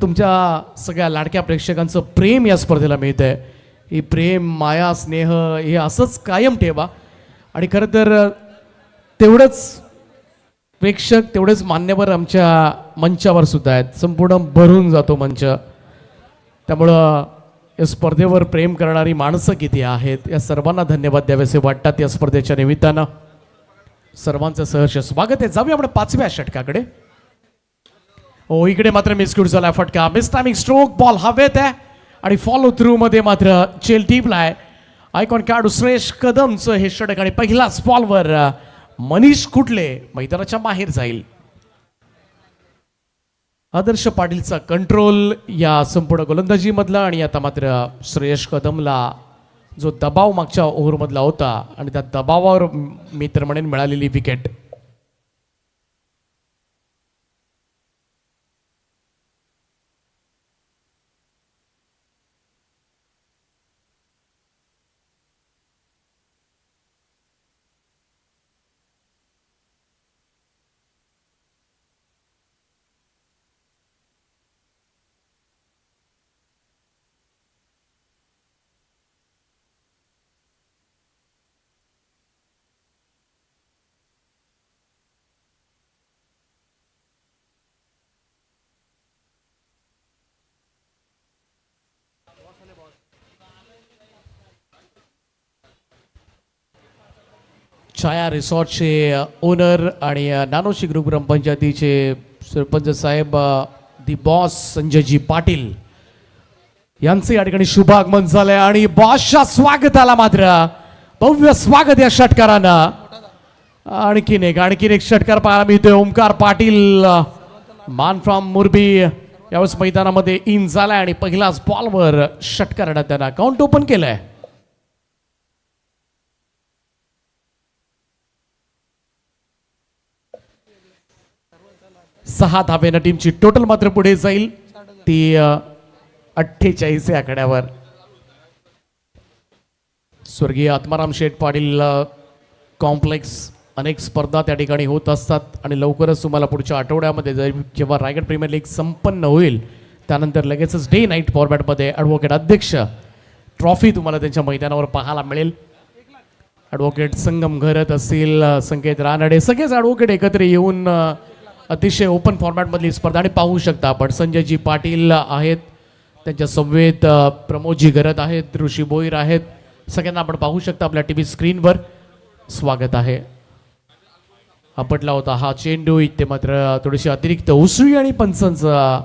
तुमच्या सगळ्या लाडक्या प्रेक्षकांचं प्रेम या स्पर्धेला मिळतं आहे. ही प्रेम माया स्नेह हे असंच कायम ठेवा. आणि खरं तर तेवढंच प्रेक्षक तेवढेच मान्यवर आमच्या मंचावर सुद्धा आहेत. संपूर्ण भरून जातो मंच. त्यामुळं या स्पर्धेवर प्रेम करणारी माणसं किती आहेत या सर्वांना धन्यवाद द्यावेसे वाटतात. या स्पर्धेच्या निमित्तानं सर्वांचं सहर्ष स्वागत आहे. जाऊया आपण 5व्या षटकाकडे. हो, इकडे मात्र मिसक्यूट झाला फटका. मिस टायमिंग स्ट्रोक, बॉल हवेत आहे आणि फॉलो थ्रू मध्ये मात्र चेल टीपला आहे. आयकॉन खेळाडू श्रेयश कदमचं हे षटक आणि पहिलाच बॉलवर मनीष कुटले मैदानाच्या बाहेर जाईल. आदर्श पाटीलचा कंट्रोल या संपूर्ण गोलंदाजी मधला आणि आता मात्र श्रेयश कदमला जो दबाव मागच्या ओव्हरमधला होता आणि त्या दबावावर मी तर म्हणेन मिळालेली विकेट. छाया रिसॉर्टचे ओनर आणि नानोशी ग्रुप ग्रामपंचायतीचे सरपंच साहेब दी बॉस संजयजी पाटील यांचे या ठिकाणी शुभ आगमन झाले आणि बॉसच्या स्वागताला मात्र भव्य स्वागत या षटकारानं. आणखीन एक षटकार पाहायला मिळतोय. ओमकार पाटील मान फ्रॉम मुरबी यावेळेस मैदानामध्ये इन झालाय आणि पहिलाच बॉलवर षटकारानं त्यांना काउंट ओपन केलंय. 6 धावेनं टीमची टोटल मात्र पुढे जाईल ती 48 आकड्यावर. स्वर्गीय आत्माराम शेठ पाटील कॉम्प्लेक्स अनेक स्पर्धा त्या ठिकाणी होत असतात आणि लवकरच तुम्हाला पुढच्या आठवड्यामध्ये जेव्हा रायगड प्रीमियर लीग संपन्न होईल त्यानंतर लगेचच डे नाईट फॉर्मॅटमध्ये ॲडव्होकेट अध्यक्ष ट्रॉफी तुम्हाला त्यांच्या मैदानावर पाहायला मिळेल. ॲडव्होकेट संगम घरत असतील, संकेत रानडे, सगळेच ॲडव्होकेट एकत्र येऊन अतिशय ओपन फॉर्मॅटमधली स्पर्धा आणि पाहू शकता आपण. संजयजी पाटील आहेत, त्यांच्या समवेत प्रमोदजी घरत आहेत, ऋषी बोईर आहेत, सगळ्यांना आपण पाहू शकता आपल्या टीव्ही स्क्रीनवर. स्वागत आहे. आपटला होता हा चेंडू, इथे मात्र थोडीशी अतिरिक्त उसळी आणि पंचांचा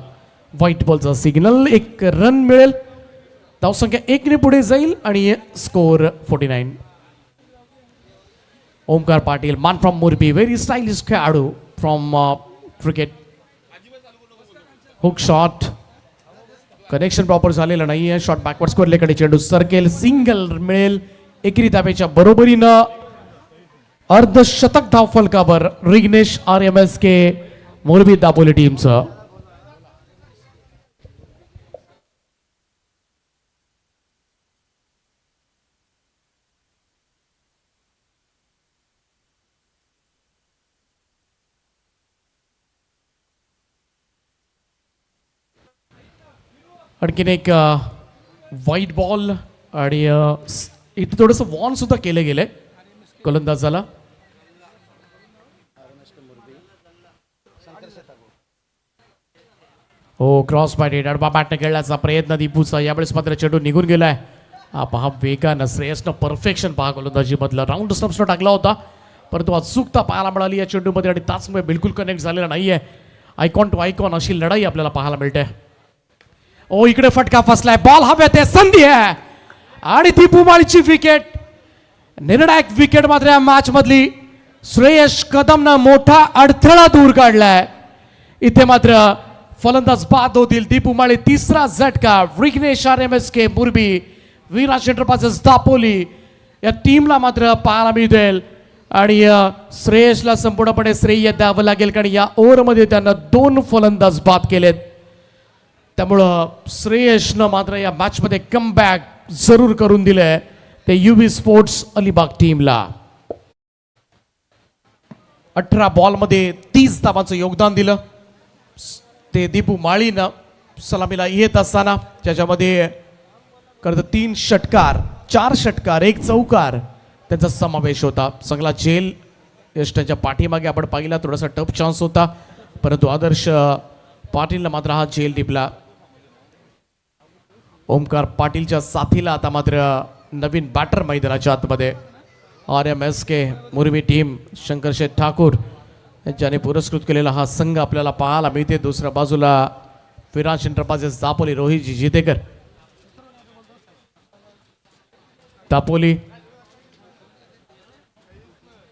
व्हाईट बॉलचा सिग्नल. 1 रन मिळेल. धावसंख्या 1 ने पुढे जाईल आणि स्कोर 49. ओमकार पाटील मान फ्रॉम मुरबी, व्हेरी स्टाइलिश खेळाडू from cricket. Hook shot, connection proper झालेलं नाही आहे. शॉट बॅकवर्ड स्कोरलेकडे चेंडू सरकेल, सिंगल मिळेल. एकेरी धावेच्या बरोबरीनं अर्धशतक धाव फलकावर रिग्नेश RMSK मोरबी दापोली टीमचं. आणखीन एक व्हाईट बॉल आणि इथे थोडंसं वॉर्न सुद्धा केलं गेलंय गोलंदाजाला. हो, क्रॉस बॅट अडबा बॅटने खेळण्याचा प्रयत्न दीपूचा. यावेळेस मात्र चेंडू निघून गेलाय. पहा वेगानं श्रेयसनं परफेक्शन पहा गोलंदाजी मधला राऊंड स्टम्प्सनं टाकला होता परंतु अचूकता पाहायला मिळाली या चेंडूमध्ये आणि त्याचमुळे बिलकुल कनेक्ट झालेला नाहीये. आयकॉन टू आयकॉन अशी लढाई आपल्याला पाहायला मिळते. ओ, इकडे फटका फसलाय, बॉल हवेत आहे, संधी आहे आणि दीपू माळीची विकेट. निर्णायक विकेट मात्र या मॅच मधली. श्रेयश कदमनं मोठा अडथळा दूर काढलाय. इथे मात्र फलंदाज बाद होतील. दीपू माळी तिसरा झटका. विघ्नेश RMSK मुरबी, विराज एंटरप्राइजेस दापोली या टीमला मात्र पाहायला मिळेल आणि श्रेयसला संपूर्णपणे श्रेय द्यावं लागेल कारण या ओव्हरमध्ये त्यांना 2 फलंदाज बाद केलेत. त्यामुळं श्रेयसनं मात्र या मॅचमध्ये कमबॅक जरूर करून दिलंय ते UV स्पोर्ट्स अलिबाग टीमला. 18 बॉलमध्ये 30 धावांचं योगदान दिलं. ते दीपू माळीनं सलामीला येत असताना त्याच्यामध्ये खरं तर 3 षटकार 4 षटकार 1 चौकार त्यांचा समावेश होता. चांगला झेल यष्टांच्या पाठीमागे आपण पाहिला, थोडासा टफ चान्स होता, परंतु आदर्श पाटीलला मात्र हा झेल टिपला. ओमकार पाटीलच्या साथीला आता मात्र नवीन बॅटर मैदानाच्या आतमध्ये RMSK मुरबी टीम शंकरशेठ ठाकूर यांच्याने पुरस्कृत केलेला हा संघ आपल्याला पाहायला मिळते. दुसऱ्या बाजूला विराज एंटरप्राइजेस दापोली रोहितजी जितेकर. दापोली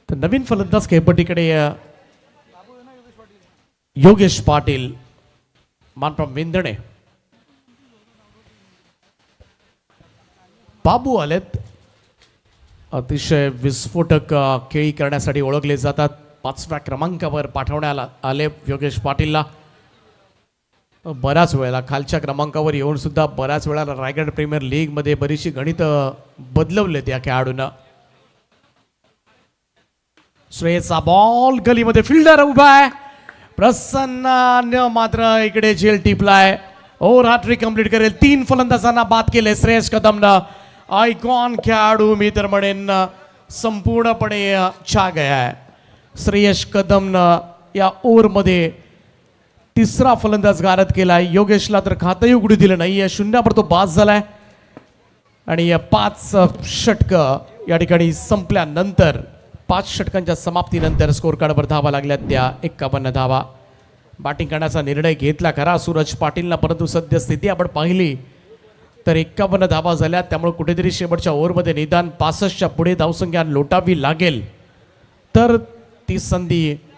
तर नवीन फलंदाज खेळपट्टीकडे योगेश पाटील मानप्रम विंदणे. बाबू आलेत, अतिशय विस्फोटक खेळी करण्यासाठी ओळखले जातात. 5व्या क्रमांकावर पाठवण्याला आले योगेश पाटीलला. बऱ्याच वेळेला खालच्या क्रमांकावर येऊन सुद्धा बऱ्याच वेळेला रायगड प्रीमियर लीग मध्ये बरीचशी गणित बदलवलेत या खेळाडूंना. श्रेयसचा बॉल गलीमध्ये, फिल्डर उभा आहे, प्रसन्न मात्र इकडे झेल टिपलाय. ओव्हर हॅट्रिक कंप्लीट करेल. 3 फलंदाजांना बाद केले श्रेयस कदमनं. आयकॉन खेळाडू मी तर म्हणेन संपूर्णपणे छा गया आहे. श्रेयस कदमनं या ओव्हरमध्ये 3रा फलंदाज गारद केलाय. योगेशला तर खातही उघडू दिलं नाही. या 0 तो बाद झालाय आणि या 5 षटकं या ठिकाणी संपल्यानंतर 5 षटकांच्या समाप्तीनंतर स्कोर कार्डवर धावा लागल्या त्या 51 धावा. बॅटिंग करण्याचा निर्णय घेतला खरा सूरज पाटीलला, परंतु सद्यस्थिती आपण पाहिली तर 51 धावा झाल्या. त्यामुळे कुठेतरी शेवटच्या ओव्हरमध्ये निदान 65च्या पुढे धावसंख्या लोटावी लागेल तर ती संधी